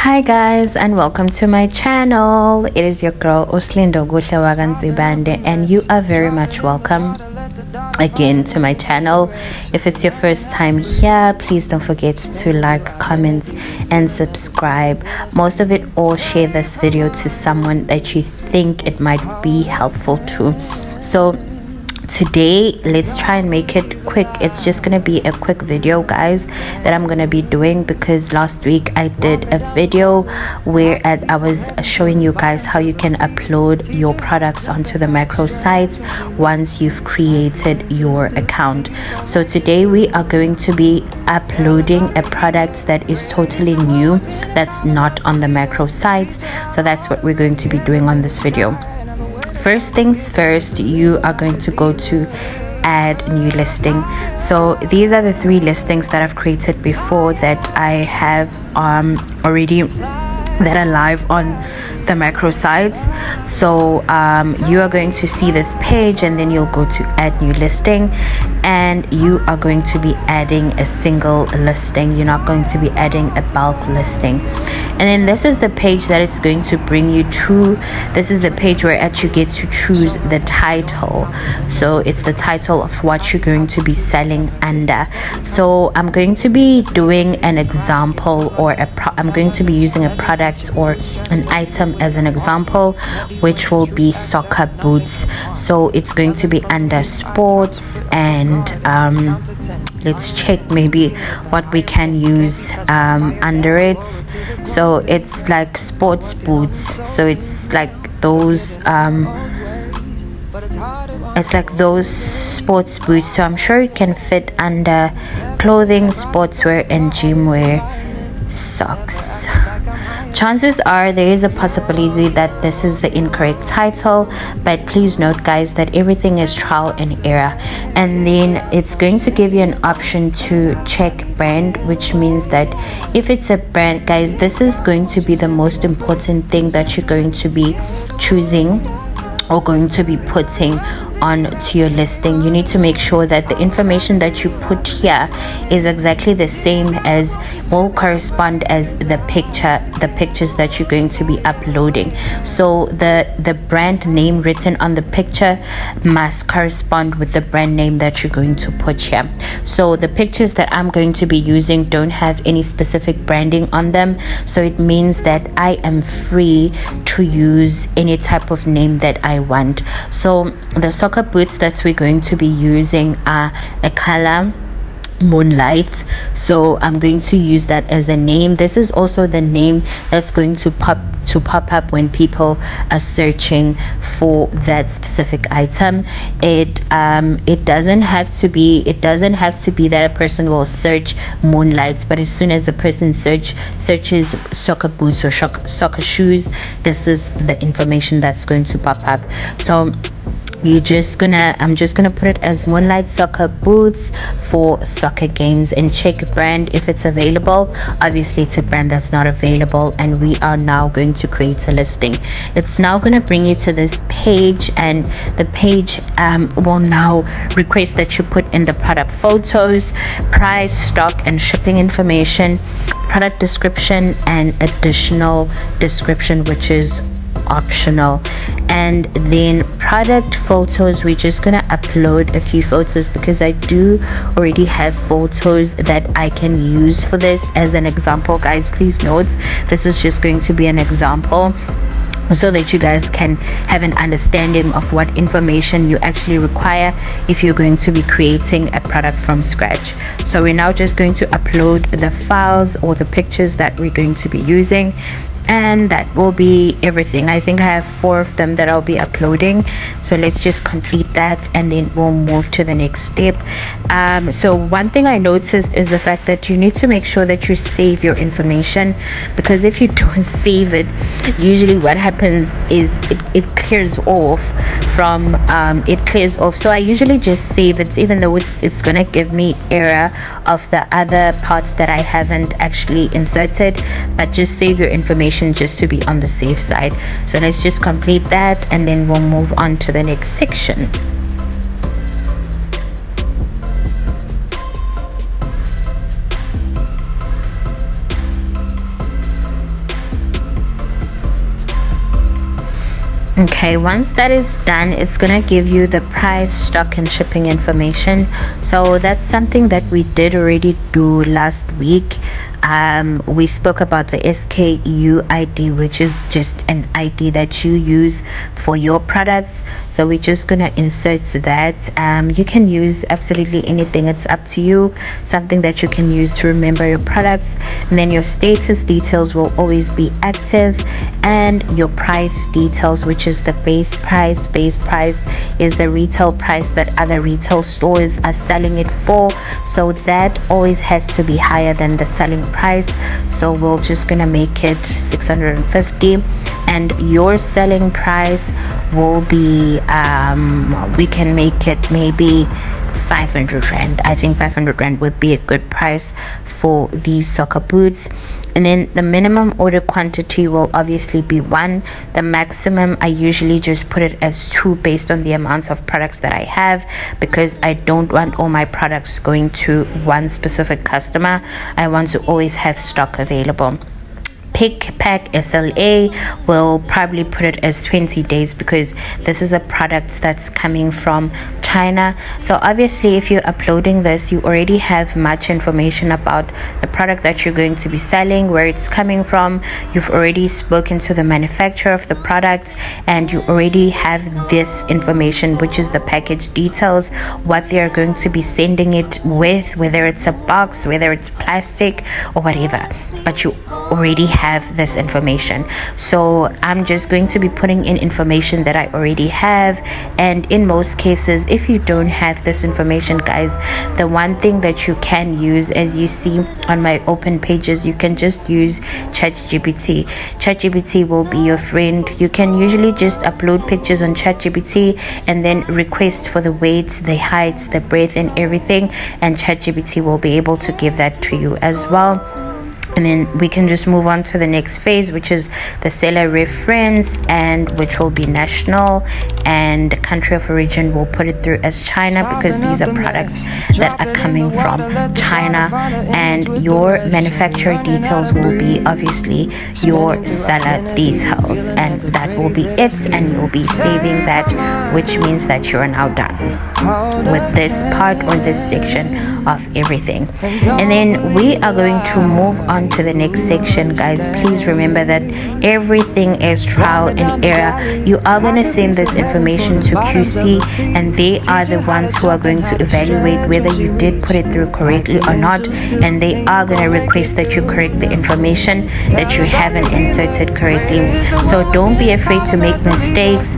Hi guys, and welcome to my channel. It is your girl Uslindo Bande, and you are very much welcome again to my channel. If it's your first time here, please don't forget to like, comment and subscribe. Most of it all, share this video to someone that you think it might be helpful to. So today, let's try and make it quick. It's just gonna be a quick video, guys, that I'm gonna be doing because last week I did a video where I was showing you guys how you can upload your products onto the Makro sites once you've created your account. So today we are going to be uploading a product that is totally new, that's not on the Makro sites. So that's what we're going to be doing on this video. First things first, you are going to go to add new listing. So these are the 3 listings that I've created before that I have already that are live on the Makro sites. So you are going to see this page and then you'll go to add new listing, and you are going to be adding a single listing. You're not going to be adding a bulk listing. And then this is the page that it's going to bring you to. This is the page where you get to choose the title. So it's the title of what you're going to be selling under. So I'm going to be doing an example, or I'm going to be using a product or an item as an example, which will be soccer boots. So it's going to be under sports, and let's check maybe what we can use under it. So it's like sports boots, so it's like those sports boots. So I'm sure it can fit under clothing, sportswear and gym wear, socks. Chances are there is a possibility that this is the incorrect title, but please note, guys, that everything is trial and error. And then it's going to give you an option to check brand, which means that if it's a brand, guys, this is going to be the most important thing that you're going to be choosing or going to be putting on to your listing. You need to make sure that the information that you put here is exactly the same as, will correspond as the pictures that you're going to be uploading. So the brand name written on the picture must correspond with the brand name that you're going to put here. So the pictures that I'm going to be using don't have any specific branding on them, so it means that I am free to use any type of name that I want. So the soccer boots that we're going to be using are a color Moonlight, so I'm going to use that as a name. This is also the name that's going to pop up when people are searching for that specific item. It doesn't have to be that a person will search Moonlights, but as soon as a person searches soccer boots or soccer shoes, this is the information that's going to pop up. So I'm just gonna put it as Moonlight soccer boots for soccer games, and check brand if it's available. Obviously it's a brand that's not available, and we are now going to create a listing. It's now going to bring you to this page, and the page will now request that you put in the product photos, price, stock and shipping information, product description and additional description, which is optional. And then product photos, we're just gonna upload a few photos because I do already have photos that I can use for this as an example. Guys, please note, this is just going to be an example so that you guys can have an understanding of what information you actually require if you're going to be creating a product from scratch. So we're now just going to upload the files or the pictures that we're going to be using, and that will be everything. I think I have 4 of them that I'll be uploading, so let's just complete that and then we'll move to the next step. So one thing I noticed is the fact that you need to make sure that you save your information, because if you don't save it, usually what happens is it clears off. So I usually just save it, even though it's gonna give me error of the other parts that I haven't actually inserted, but just save your information just to be on the safe side. So let's just complete that and then we'll move on to the next section. Okay, once that is done, it's gonna give you the price, stock, and shipping information. So that's something that we did already do last week. We spoke about the SKU ID, which is just an ID that you use for your products. So we're just gonna insert that. You can use absolutely anything, it's up to you. Something that you can use to remember your products, and then your status details will always be active, and your price details, which is the base price. Base price is the retail price that other retail stores are selling it for, so that always has to be higher than the selling price. So we're just gonna make it 650, and your selling price will be we can make it maybe 500 rand. I think 500 rand would be a good price for these soccer boots. And then the minimum order quantity will obviously be one. The maximum, I usually just put it as two based on the amounts of products that I have, because I don't want all my products going to one specific customer. I want to always have stock available. Pick pack SLA will probably put it as 20 days, because this is a product that's coming from China. So obviously if you're uploading this, you already have much information about the product that you're going to be selling, where it's coming from. You've already spoken to the manufacturer of the product, and you already have this information, which is the package details, what they are going to be sending it with, whether it's a box, whether it's plastic or whatever. But you already have this information. So I'm just going to be putting in information that I already have. And in most cases, if you don't have this information, guys, the one thing that you can use, as you see on my open pages, you can just use ChatGPT. ChatGPT will be your friend. You can usually just upload pictures on ChatGPT and then request for the weights, the heights, the breadth, and everything, and ChatGPT will be able to give that to you as well. And then we can just move on to the next phase, which is the seller reference, and which will be national, and country of origin will put it through as China, because these are products that are coming from China. And your manufacturer details will be obviously your seller details, and that will be it, and you'll be saving that, which means that you're now done with this part or this section of everything. And then we are going to move on to the next section. Guys, please remember that everything is trial and error. You are going to send this information to QC, and they are the ones who are going to evaluate whether you did put it through correctly or not, and they are going to request that you correct the information that you haven't inserted correctly. So don't be afraid to make mistakes,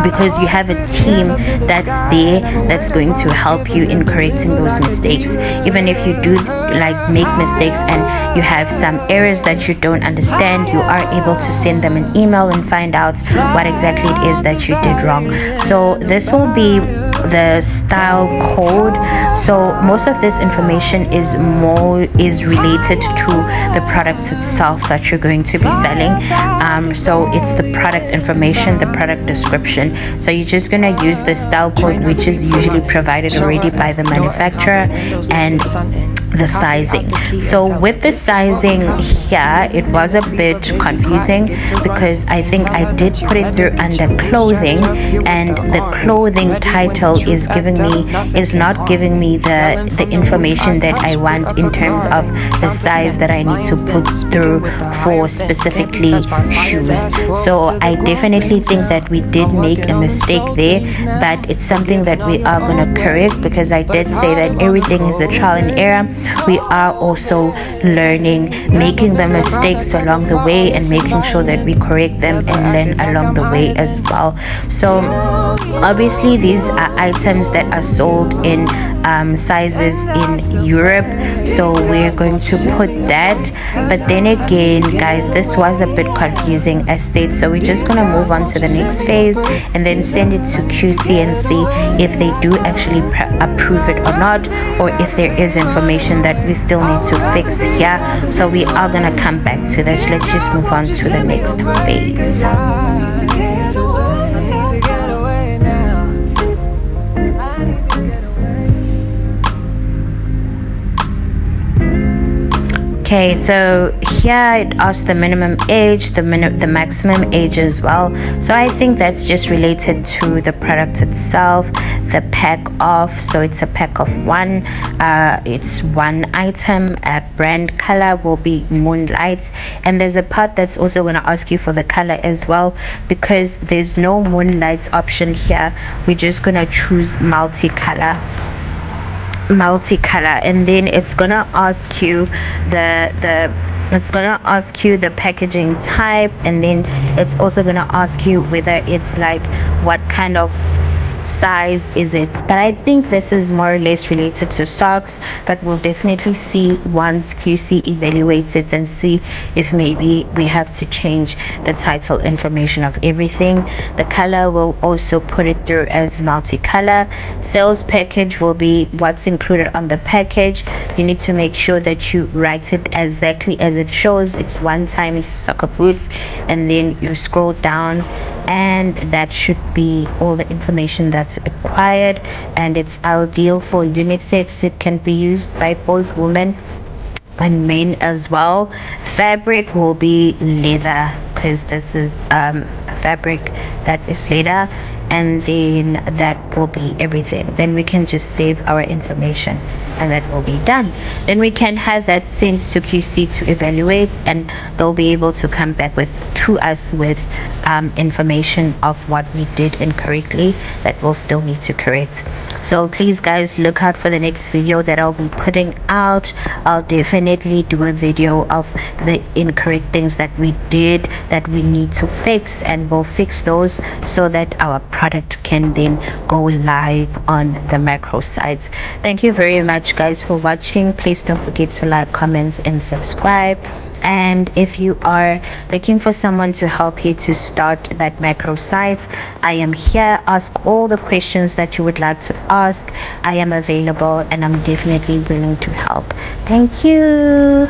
because you have a team that's there that's going to help you in correcting those mistakes. Even if you do like make mistakes and you have some errors that you don't understand, you are able to send them an email and find out what exactly it is that you did wrong. So this will be the style code. So most of this information is related to the product itself that you're going to be selling. So it's the product information, the product description. So you're just going to use the style code, which is usually provided already by the manufacturer, and the sizing. So with the sizing here, it was a bit confusing, because I think I did put it through under clothing, and the clothing title is not giving me the information that I want in terms of the size that I need to put through for specifically shoes. So I definitely think that we did make a mistake there, but it's something that we are going to correct, because I did say that everything is a trial and error. We are also learning, making the mistakes along the way, and making sure that we correct them and learn along the way as well. So obviously these are items that are sold in sizes in Europe, so we're going to put that. But then again, guys, this was a bit confusing as stated, so we're just going to move on to the next phase and then send it to QC and see if they do actually approve it or not, or if there is information that we still need to fix here. So we are going to come back to this. Let's just move on to the next phase. Okay, so here it asks the minimum age, the maximum age as well. So I think that's just related to the product itself, the pack of. So it's a pack of one. It's one item. A brand color will be Moonlight, and there's a part that's also going to ask you for the color as well, because there's no Moonlight option here. We're just going to choose multicolor, and then it's gonna ask you the packaging type, and then it's also gonna ask you whether it's like what kind of size is it. But I think this is more or less related to socks, but we'll definitely see once QC evaluates it and see if maybe we have to change the title information of everything. The color will also put it through as multicolor. Sales package will be what's included on the package. You need to make sure that you write it exactly as it shows. It's one time soccer boots, and then you scroll down, and that should be all the information that's required. And it's ideal for unisex. It can be used by both women and men as well. Fabric will be leather, because this is a fabric that is leather, and then that will be everything. Then we can just save our information, and that will be done. Then we can have that sent to QC to evaluate, and they'll be able to come back with to us with information of what we did incorrectly that we'll still need to correct. So please guys, look out for the next video that I'll be putting out. I'll definitely do a video of the incorrect things that we did that we need to fix, and we'll fix those so that our product can then go live on the Makro sites. Thank you very much guys for watching. Please don't forget to like, comment, and subscribe. And if you are looking for someone to help you to start that Makro site, I am here. Ask all the questions that you would like to ask. I am available, and I'm definitely willing to help. Thank you.